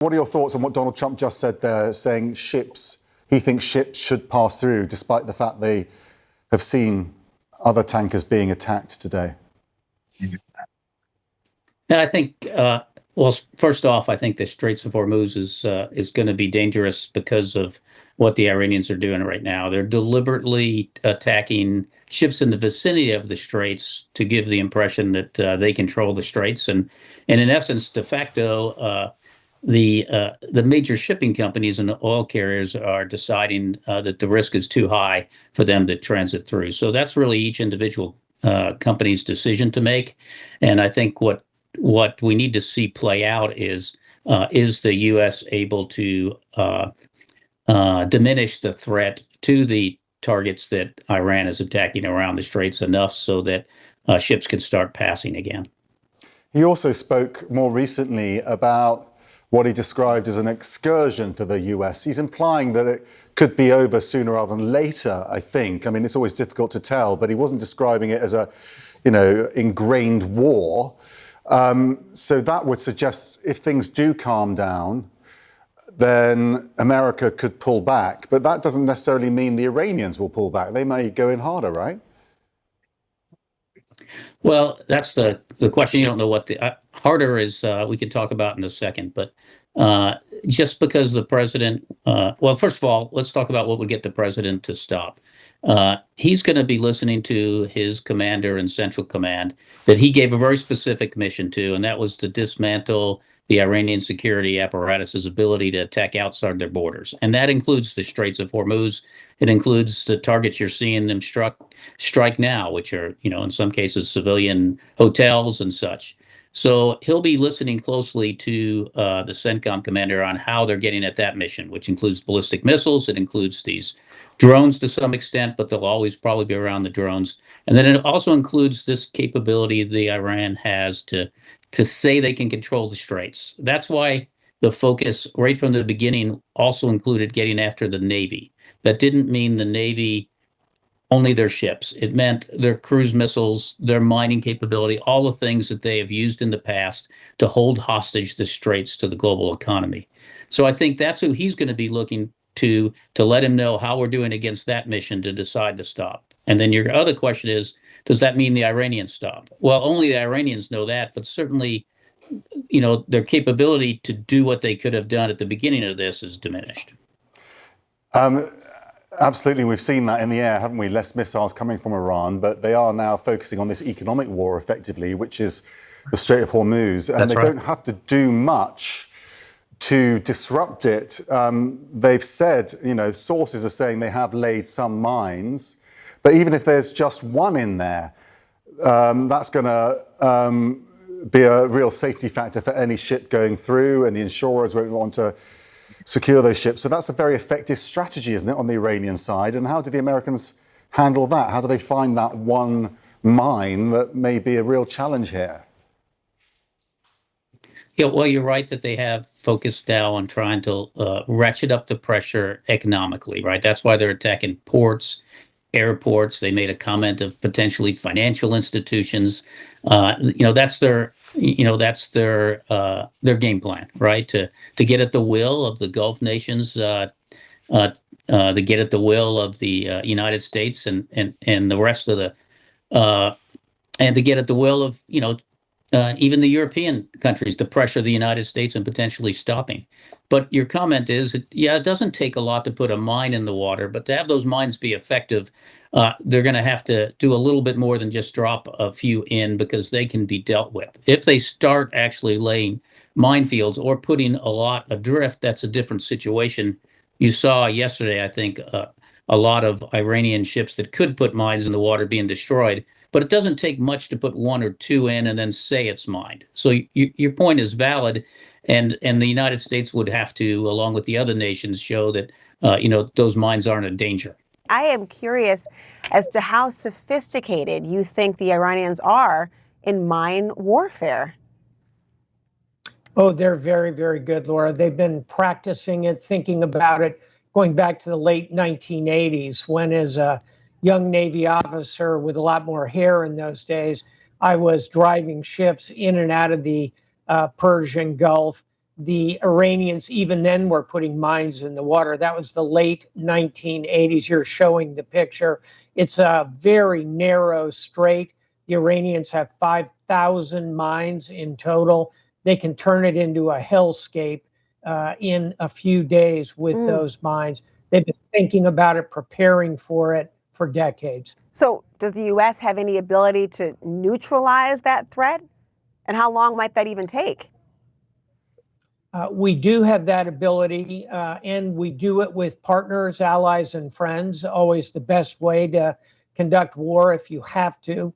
What are your thoughts on what Donald Trump just said there, saying he thinks ships should pass through, despite the fact they have seen other tankers being attacked today? Yeah, I think, well, first off, I think the Straits of Hormuz is going to be dangerous because of what the Iranians are doing right now. They're deliberately attacking ships in the vicinity of the Straits to give the impression that they control the Straits, and in essence, de facto, the major shipping companies and the oil carriers are deciding that the risk is too high for them to transit through. So that's really each individual company's decision to make. And I think what we need to see play out is the U.S. able to diminish the threat to the targets that Iran is attacking around the Straits enough so that ships can start passing again. He also spoke more recently about what he described as an excursion for the US. He's implying that it could be over sooner rather than later, I think. I mean, it's always difficult to tell, but he wasn't describing it as a, ingrained war. So that would suggest if things do calm down, then America could pull back. But that doesn't necessarily mean the Iranians will pull back. They may go in harder, right? Well, that's the question. You don't know what the harder is. We could talk about in a second, but just because the president, well, first of all, let's talk about what would get the president to stop. He's going to be listening to his commander in Central Command that he gave a very specific mission to, and that was to dismantle the Iranian security apparatus's ability to attack outside their borders. And that includes the Straits of Hormuz. It includes the targets you're seeing them strike now, which are, in some cases, civilian hotels and such. So he'll be listening closely to the CENTCOM commander on how they're getting at that mission, which includes ballistic missiles. It includes these drones to some extent, but they'll always probably be around the drones. And then it also includes this capability the Iran has to say they can control the Straits. That's why the focus right from the beginning also included getting after the Navy. That didn't mean the Navy only their ships. It meant their cruise missiles, their mining capability, all the things that they have used in the past to hold hostage the Straits to the global economy. So I think that's who he's going to be looking to let him know how we're doing against that mission to decide to stop. And then your other question is, does that mean the Iranians stop? Well, only the Iranians know that, but certainly, their capability to do what they could have done at the beginning of this is diminished. Absolutely. We've seen that in the air, haven't we? Less missiles coming from Iran, but they are now focusing on this economic war, effectively, which is the Strait of Hormuz. And don't have to do much to disrupt it. They've said, sources are saying they have laid some mines. But even if there's just one in there, that's going to be a real safety factor for any ship going through, and the insurers won't want to secure those ships. So that's a very effective strategy, isn't it, on the Iranian side? And how do the Americans handle that? How do they find that one mine that may be a real challenge here? Yeah, well, you're right that they have focused now on trying to ratchet up the pressure economically, right? That's why they're attacking ports, airports. They made a comment of potentially financial institutions. That's their game plan, right? To get at the will of the Gulf nations, to get at the will of the United States and the rest of the, and to get at the will of even the European countries to pressure the United States and potentially stopping. But your comment is, it doesn't take a lot to put a mine in the water, but to have those mines be effective, they're going to have to do a little bit more than just drop a few in because they can be dealt with. If they start actually laying minefields or putting a lot adrift, that's a different situation. You saw yesterday, I think, a lot of Iranian ships that could put mines in the water being destroyed. But it doesn't take much to put one or two in and then say it's mined. So your point is valid, and the United States would have to, along with the other nations, show that those mines aren't a danger. I am curious as to how sophisticated you think the Iranians are in mine warfare. Oh, they're very, very good, Laura. They've been practicing it, thinking about it, going back to the late 1980s, when as a young Navy officer with a lot more hair in those days, I was driving ships in and out of the Persian Gulf, the Iranians even then were putting mines in the water. That was the late 1980s. You're showing the picture. It's a very narrow strait. The Iranians have 5,000 mines in total. They can turn it into a hellscape in a few days with those mines. They've been thinking about it, preparing for it for decades. So does the U.S. have any ability to neutralize that threat? And how long might that even take? We do have that ability, and we do it with partners, allies, and friends. Always the best way to conduct war if you have to.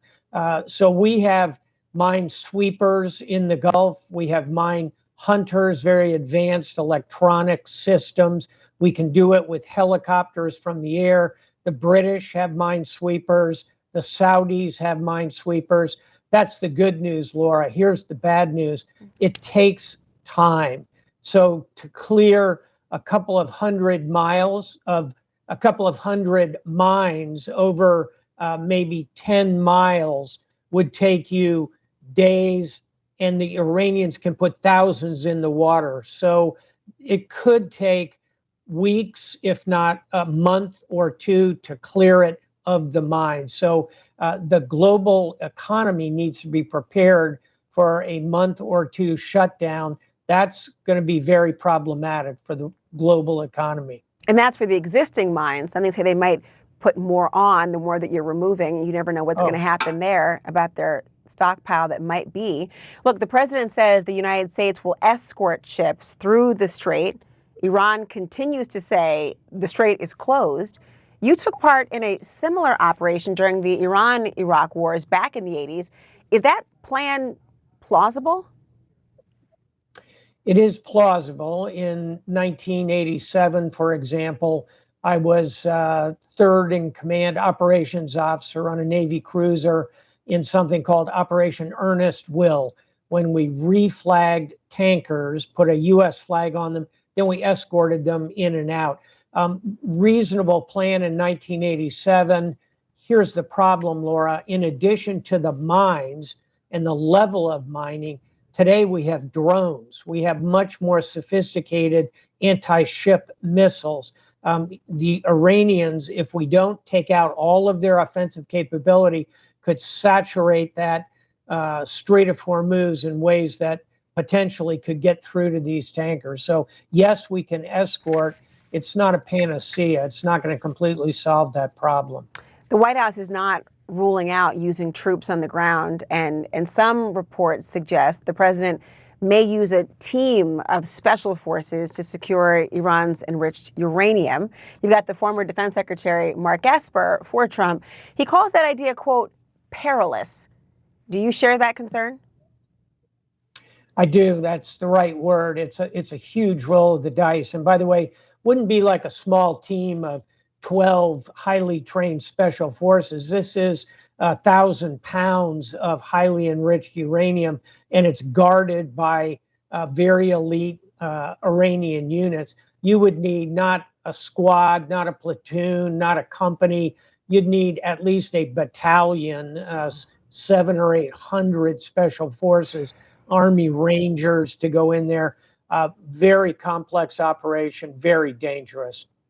So we have mine sweepers in the Gulf. We have mine hunters, very advanced electronic systems. We can do it with helicopters from the air. The British have mine sweepers. The Saudis have mine sweepers. That's the good news, Laura. Here's the bad news. It takes time. So to clear a couple of hundred miles of a couple of hundred mines over maybe 10 miles would take you days, and the Iranians can put thousands in the water. So it could take weeks, if not a month or two, to clear it of the mines. So the global economy needs to be prepared for a month or two shutdown. That's going to be very problematic for the global economy. And that's for the existing mines. Some they say they might put more on the more that you're removing. You never know what's going to happen there about their stockpile that might be. Look, the president says the United States will escort ships through the strait. Iran continues to say the strait is closed. You took part in a similar operation during the Iran-Iraq wars back in the 80s. Is that plan plausible? It is plausible. In 1987, for example, I was third in command operations officer on a Navy cruiser in something called Operation Earnest Will, when we reflagged tankers, put a U.S. flag on them, then we escorted them in and out. Reasonable plan in 1987. Here's the problem, Laura. In addition to the mines and the level of mining, today we have drones. We have much more sophisticated anti-ship missiles. The Iranians, if we don't take out all of their offensive capability, could saturate that Strait of Hormuz in ways that potentially could get through to these tankers. So yes, we can escort. It's not a panacea. It's not going to completely solve that problem. The White House is not ruling out using troops on the ground, and some reports suggest the president may use a team of special forces to secure Iran's enriched uranium. You've got the former Defense Secretary Mark Esper for Trump. He calls that idea, quote, perilous. Do you share that concern? I do. That's the right word. It's a huge roll of the dice. And by the way, wouldn't be like a small team of 12 highly trained special forces. This is 1,000 pounds of highly enriched uranium, and it's guarded by very elite Iranian units. You would need not a squad, not a platoon, not a company. You'd need at least a battalion, 700 or 800 special forces, Army Rangers to go in there. Very complex operation, very dangerous.